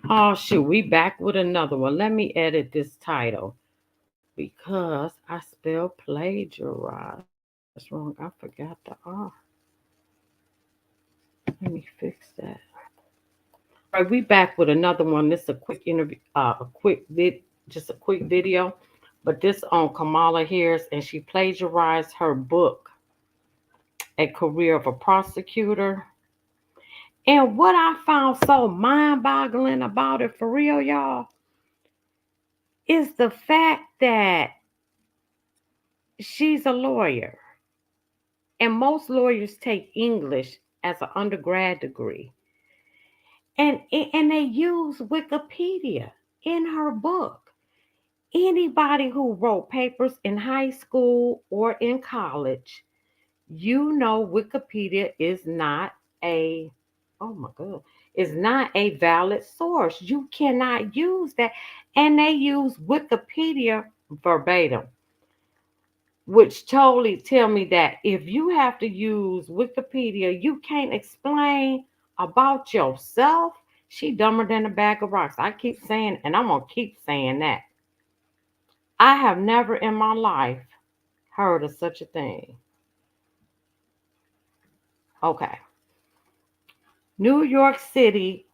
Oh shoot, we back with another one. Let me edit this title because I spelled plagiarized wrong. I forgot the R. Let me fix that. All right, we back with another one. This is a quick interview, just a quick video, but this on Kamala Harris, and she plagiarized her book, A Career of a Prosecutor. And what I found so mind-boggling about it, for real, y'all, is the fact that she's a lawyer, and most lawyers take English as an undergrad degree, and they use Wikipedia in her book. Anybody who wrote papers in high school or in college, you know Wikipedia is not a oh my god, is not a valid source. You cannot use that. And they use Wikipedia verbatim, which totally tell me that if you have to use Wikipedia, you can't explain about yourself. She dumber than a bag of rocks. I keep saying, and I'm gonna keep saying that. I have never in my life heard of such a thing. Okay. New York City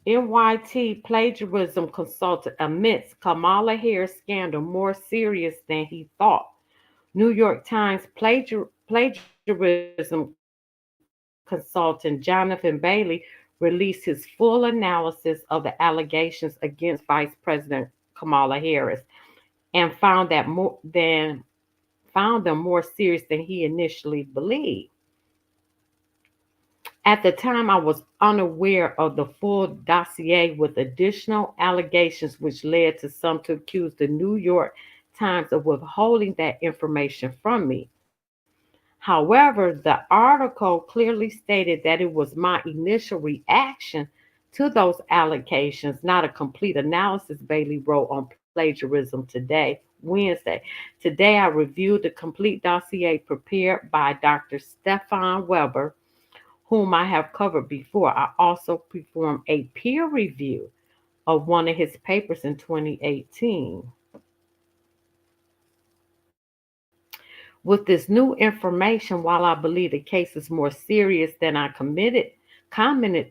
NYT plagiarism consultant admits Kamala Harris scandal more serious than he thought. New York Times plagiarism consultant Jonathan Bailey released his full analysis of the allegations against Vice President Kamala Harris and found them more serious than he initially believed. At the time, I was unaware of the full dossier with additional allegations, which led to some to accuse the New York Times of withholding that information from me. However, the article clearly stated that it was my initial reaction to those allegations, not a complete analysis, Bailey wrote on Plagiarism Today, Wednesday. Today, I reviewed the complete dossier prepared by Dr. Stefan Weber, whom I have covered before. I also performed a peer review of one of his papers in 2018. With this new information, while I believe the case is more serious than I commented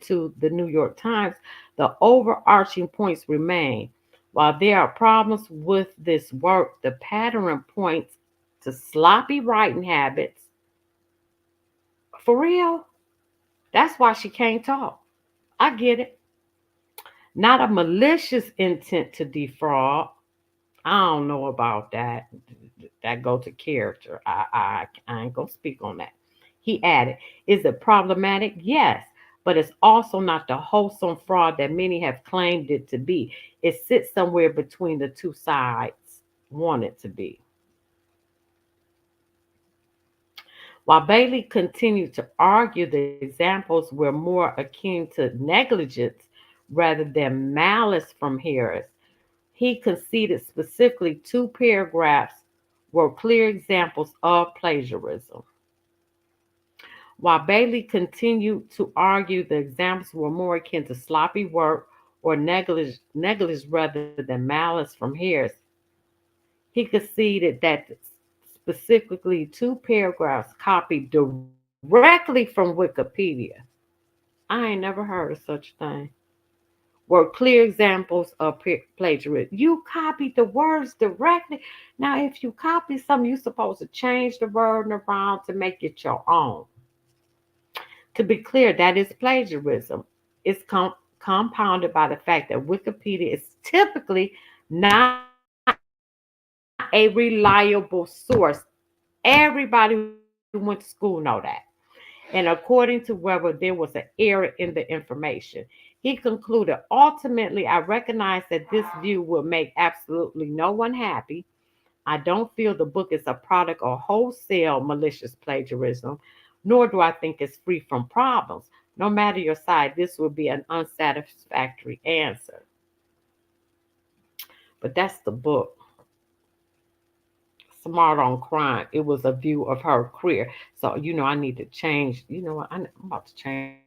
to the New York Times, the overarching points remain. While there are problems with this work, the pattern points to sloppy writing habits. For real, that's why she can't talk. I get it. Not a malicious intent to defraud. I don't know about that. That go to character. I ain't gonna speak on that. He added, "Is it problematic? Yes, but it's also not the wholesome fraud that many have claimed it to be. It sits somewhere between the two sides want it to be." While Bailey continued to argue the examples were more akin to negligence rather than malice from Harris, he conceded specifically two paragraphs were clear examples of plagiarism. While Bailey continued to argue the examples were more akin to sloppy work or negligence rather than malice from Harris, he conceded that specifically two paragraphs copied directly from Wikipedia, I ain't never heard of such a thing, were clear examples of plagiarism. You copied the words directly. Now, if you copy something, you're supposed to change the word around to make it your own. To be clear, that is plagiarism. It's compounded by the fact that Wikipedia is typically not a reliable source. Everybody who went to school know that. And according to Weber, there was an error in the information. He concluded, ultimately, I recognize that this view will make absolutely no one happy. I don't feel the book is a product of wholesale malicious plagiarism, nor do I think it's free from problems. No matter your side, this would be an unsatisfactory answer. But that's the book, Smart on Crime. It was a view of her career. So, I need to change. You know what? I'm about to change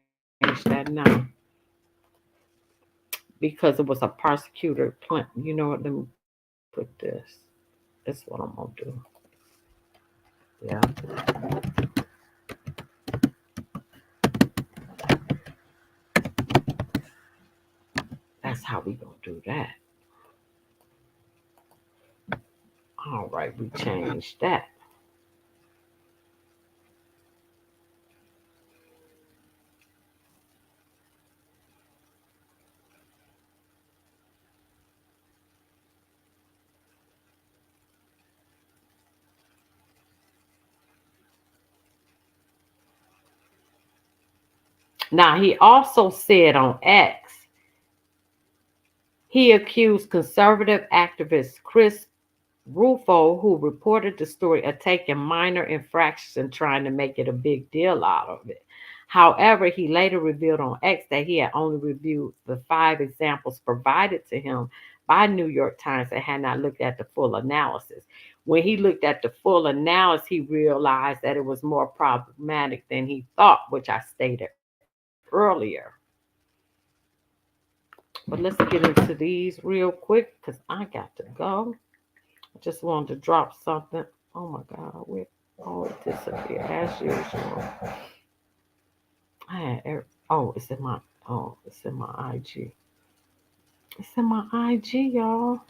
that now. because it was a prosecutor plan. You know what? Let me put this. That's what I'm gonna do. Yeah, that's how we gonna do that. All right, we changed that. Now he also said on X, he accused conservative activist Chris Rufo, who reported the story, of taking minor infractions and trying to make it a big deal out of it. However, he later revealed on X that he had only reviewed the 5 examples provided to him by New York Times and had not looked at the full analysis. When he looked at the full analysis, he realized that it was more problematic than he thought, which I stated earlier. But let's get into these real quick because I got to go. I just wanted to drop something. Oh my God, where it disappeared as usual. Oh, it's in my IG. It's in my IG, y'all.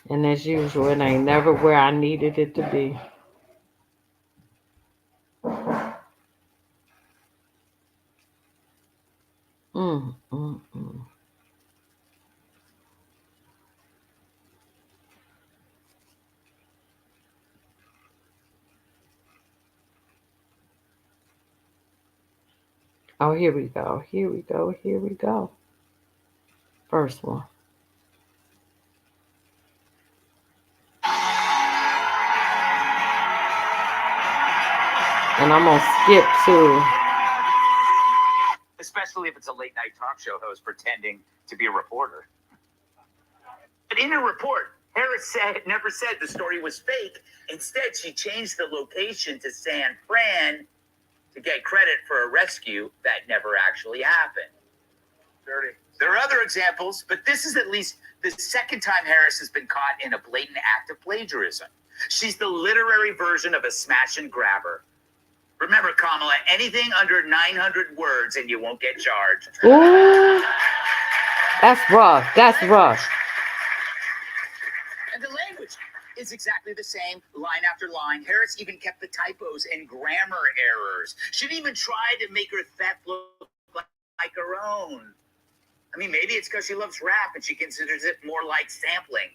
And as usual, it ain't never where I needed it to be. Mm. Oh, here we go. Here we go. Here we go. First one. And I'm gonna skip to. Especially if it's a late night talk show host pretending to be a reporter. But in her report, Harris never said the story was fake. Instead, she changed the location to San Fran to get credit for a rescue that never actually happened. Dirty. There are other examples, but this is at least the second time Harris has been caught in a blatant act of plagiarism. She's the literary version of a smash and grabber. Remember, Kamala, anything under 900 words and you won't get charged. Ooh, that's rough. That's rough. And the language is exactly the same, line after line. Harris even kept the typos and grammar errors. She didn't even try to make her theft look like her own. I mean, maybe it's because she loves rap and she considers it more like sampling.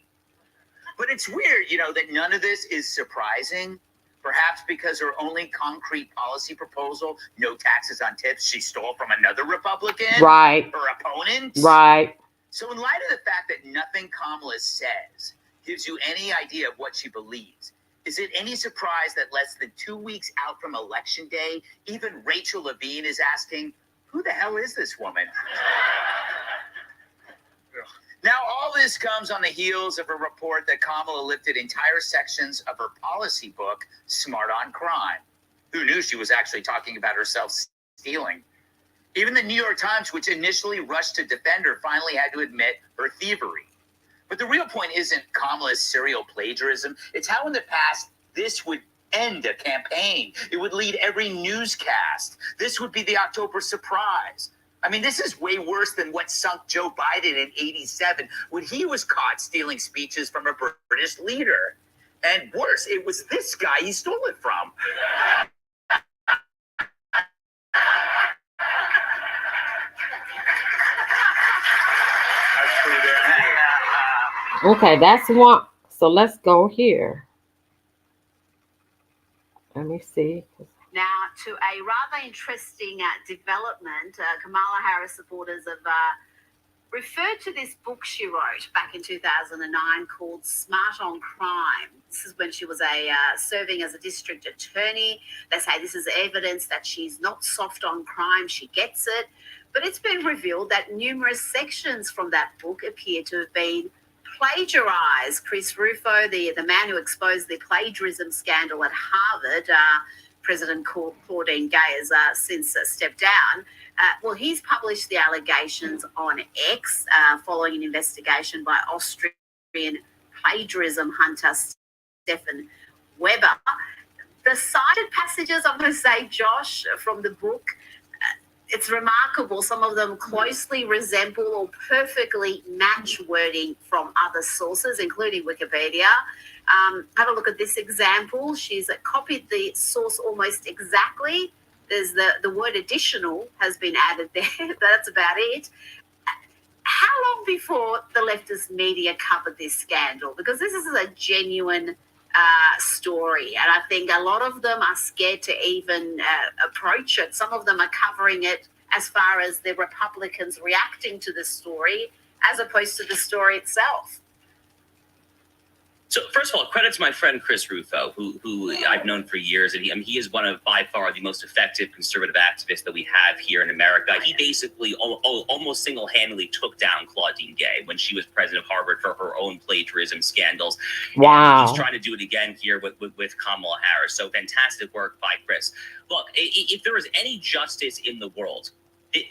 But it's weird, that none of this is surprising. Perhaps because her only concrete policy proposal, no taxes on tips, she stole from another Republican, right, her opponent. Right. So in light of the fact that nothing Kamala says gives you any idea of what she believes, is it any surprise that less than 2 weeks out from Election Day, even Rachel Levine is asking, who the hell is this woman? Now, all this comes on the heels of a report that Kamala lifted entire sections of her policy book, Smart on Crime. Who knew she was actually talking about herself stealing? Even the New York Times, which initially rushed to defend her, finally had to admit her thievery. But the real point isn't Kamala's serial plagiarism. It's how in the past this would end a campaign. It would lead every newscast. This would be the October surprise. I mean, this is way worse than what sunk Joe Biden in '87 when he was caught stealing speeches from a British leader. And worse, it was this guy he stole it from. Okay, that's one. So let's go here. Let me see. Now, to a rather interesting development, Kamala Harris supporters have referred to this book she wrote back in 2009 called Smart on Crime. This is when she was serving as a district attorney. They say this is evidence that she's not soft on crime. She gets it. But it's been revealed that numerous sections from that book appear to have been Plagiarized. Chris Rufo, the man who exposed the plagiarism scandal at Harvard, President Claudine Gay has since stepped down. Well, he's published the allegations on X following an investigation by Austrian plagiarism hunter Stefan Weber. The cited passages, I'm going to say, Josh, from the book, it's remarkable. Some of them closely resemble or perfectly match wording from other sources, including Wikipedia. Have a look at this example. She's copied the source almost exactly. There's the word additional has been added there. That's about it. How long before the leftist media covered this scandal? Because this is a genuine story, and I think a lot of them are scared to even approach it. Some of them are covering it as far as the Republicans reacting to the story as opposed to the story itself. So first of all, credit to my friend Chris Rufo, who I've known for years, and he is one of by far the most effective conservative activists that we have here in America. He basically almost single-handedly took down Claudine Gay when she was president of Harvard for her own plagiarism scandals. Wow. And he's trying to do it again here with Kamala Harris. So fantastic work by Chris. Look, if there is any justice in the world,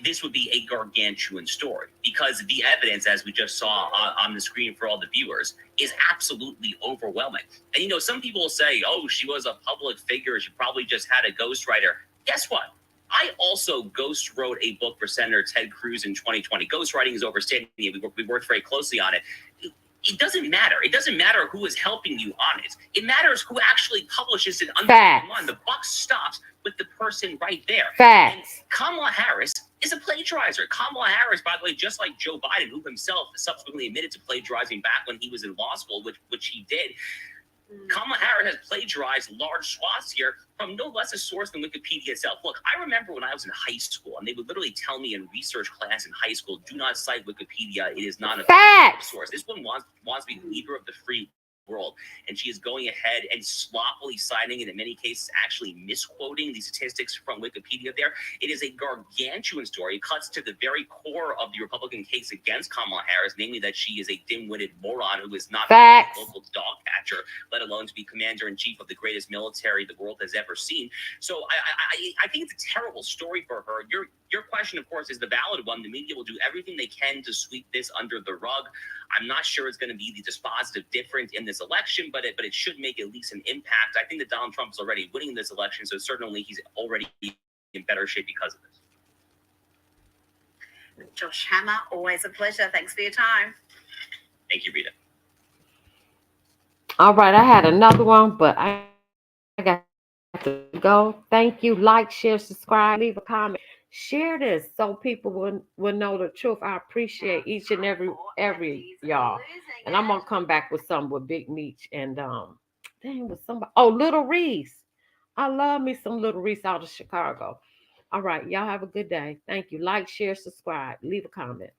this would be a gargantuan story, because the evidence, as we just saw on the screen for all the viewers, is absolutely overwhelming. And, some people will say, oh, she was a public figure, she probably just had a ghostwriter. Guess what? I also ghost wrote a book for Senator Ted Cruz in 2020. Ghostwriting is overstating it. We worked very closely on it. It doesn't matter. It doesn't matter who is helping you on it. It matters who actually publishes it under the line. The buck stops with the person right there. Facts. And Kamala Harris is a plagiarizer. Kamala Harris, by the way, just like Joe Biden, who himself subsequently admitted to plagiarizing back when he was in law school, which he did. Kamala Harris has plagiarized large swaths here from no less a source than Wikipedia itself. Look, I remember when I was in high school, and they would literally tell me in research class in high school, do not cite Wikipedia. It is not a source. This one wants to be leader of the free world, and she is going ahead and sloppily citing, and in many cases actually misquoting the statistics from Wikipedia there. It is a gargantuan story. It cuts to the very core of the Republican case against Kamala Harris, namely that she is a dim-witted moron who is not a local dog catcher, let alone to be commander-in-chief of the greatest military the world has ever seen. So I think it's a terrible story for her. Your question, of course, is the valid one. The media will do everything they can to sweep this under the rug. I'm not sure it's going to be the dispositive difference in this election, but it should make at least an impact. I think that Donald Trump is already winning this election, so certainly he's already in better shape because of this. Josh Hammer, always a pleasure. Thanks for your time. Thank you, Rita. All right, I had another one, but I got to go. Thank you. Like, share, subscribe, leave a comment. Share this so people will know the truth. I appreciate each and every y'all. And I'm gonna come back with some with Big Meech and with somebody. Oh, Little Reese. I love me some Little Reese out of Chicago. All right, y'all have a good day. Thank you. Like, share, subscribe, leave a comment.